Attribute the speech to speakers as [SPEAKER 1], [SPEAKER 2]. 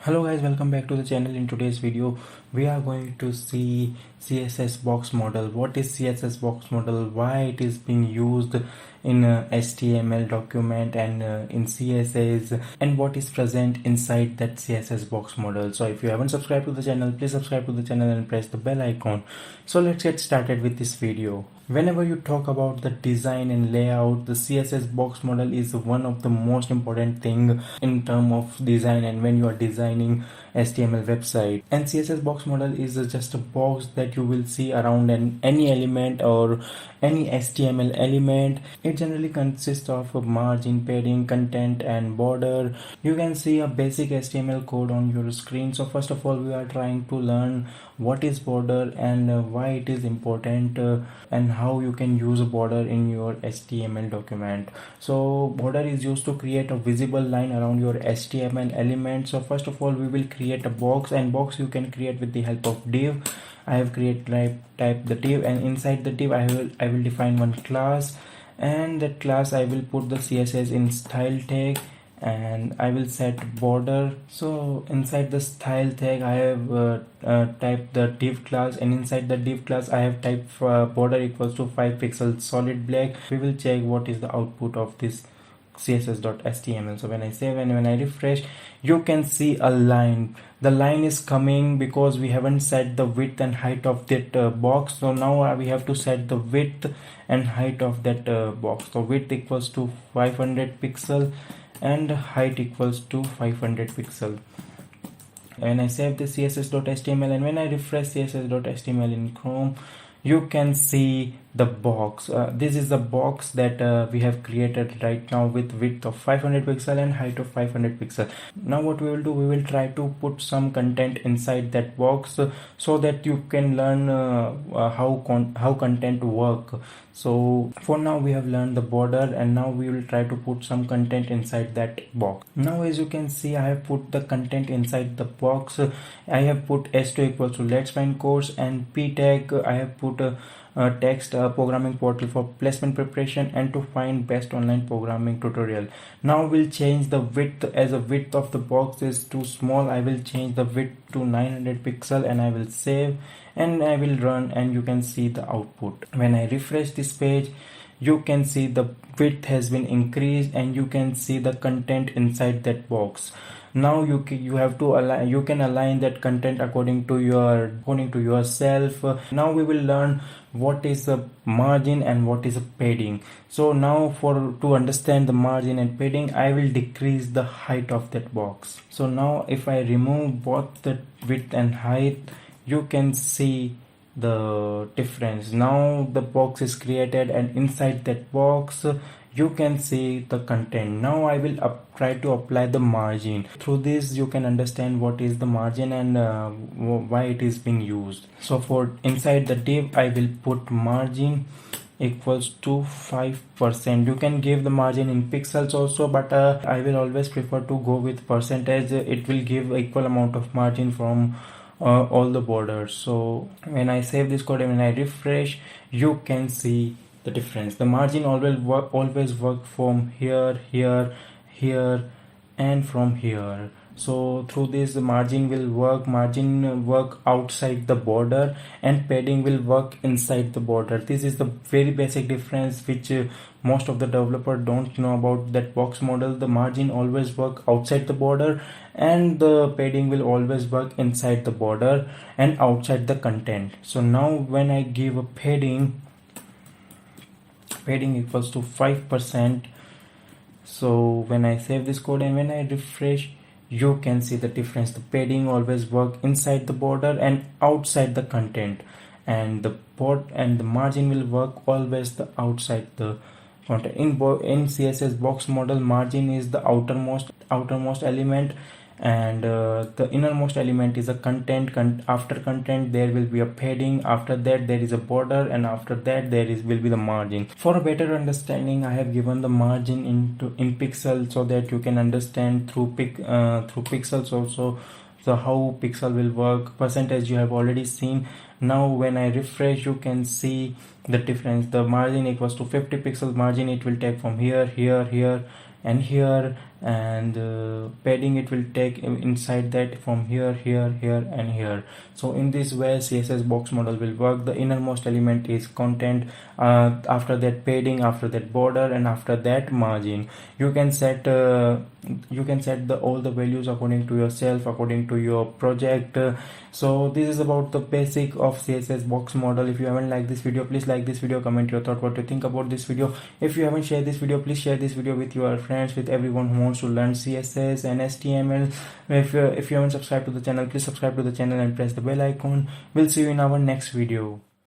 [SPEAKER 1] Hello guys, welcome back to the channel. In today's video we are going to see CSS box model. What is CSS box model, why it is being used in HTML document and in CSS, and what is present inside that CSS box model. So if you haven't subscribed to the channel, please subscribe to the channel and press the bell icon. So let's get started with this video. Whenever you talk about the design and layout, the CSS box model is one of the most important thing in terms of design and when you are designing HTML website. And CSS box model is just a box that you will see around any element or any HTML element. It generally consists of a margin, padding, content and border. You can see a basic HTML code on your screen. So first of all, we are trying to learn what is border and why it is important and how you can use a border in your HTML document. So border is used to create a visible line around your HTML element. So first of all, we will create a box, and box you can create with the help of div. I have created type the div, and inside the div I will define one class, and that class I will put the CSS in style tag, and I will set border. So inside the style tag I have typed the div class, and inside the div class I have typed border equals to 5 pixels solid black. We will check what is the output of this css.html. So when I save and when I refresh, you can see a line. The line is coming because we haven't set the width and height of that box. So now we have to set the width and height of that box. So width equals to 500 pixel and height equals to 500 pixel. When I save the css.html and when I refresh css.html in Chrome, you can see the box. This is the box that we have created right now with width of 500 pixel and height of 500 pixel. Now what we will do, we will try to put some content inside that box so that you can learn how content work. So for now we have learned the border, and now we will try to put some content inside that box. Now as you can see, I have put the content inside the box. I have put h2 equals to Letsfindcourse, and p tag I have put text programming portal for placement preparation and to find best online programming tutorial. Now we'll change the width, as the width of the box is too small. I will change the width to 900 pixel and I will save and I will run, and you can see the output. When I refresh this page, you can see the width has been increased and you can see the content inside that box. Now you have to align, you can align that content according to yourself. Now we will learn what is a margin and what is a padding. So now to understand the margin and padding, I will decrease the height of that box. So now if I remove both the width and height, you can see the difference. Now the box is created, and inside that box you can see the content. Now I will try to apply the margin. Through this you can understand what is the margin and why it is being used. So for inside the div, I will put margin equals to 5%. You can give the margin in pixels also, but I will always prefer to go with percentage. It will give equal amount of margin from all the borders. So when I save this code and when I refresh, you can see the difference. The margin always work from here, and from here. So through this the margin will work outside the border, and padding will work inside the border. This is the very basic difference which most of the developers don't know about that box model. The margin always work outside the border, and the padding will always work inside the border and outside the content. So now when I give a padding equals to 5%. So when I save this code and when I refresh, you can see the difference. The padding always work inside the border and outside the content, and the margin will work always the outside the content. In CSS box model, margin is the outermost element, and the innermost element is a content. After content there will be a padding, after that there is a border, and after that will be the margin. For a better understanding, I have given the margin in pixels so that you can understand through pixels also. So how pixel will work. Percentage you have already seen. Now when I refresh, you can see the difference. The margin equals to 50 pixels margin. It will take from here, and here, and padding it will take inside that from here, here, here and here. So in this way CSS box model will work. The innermost element is content, after that padding, after that border, and after that margin. You can set all the values according to yourself, according to your project. So this is about the basic of CSS box model. If you haven't liked this video, please like this video, comment your thought, what you think about this video. If you haven't shared this video, please share this video with your friends, with everyone who wants to learn CSS and HTML. If you haven't subscribed to the channel, please subscribe to the channel and press the bell icon. We'll see you in our next video.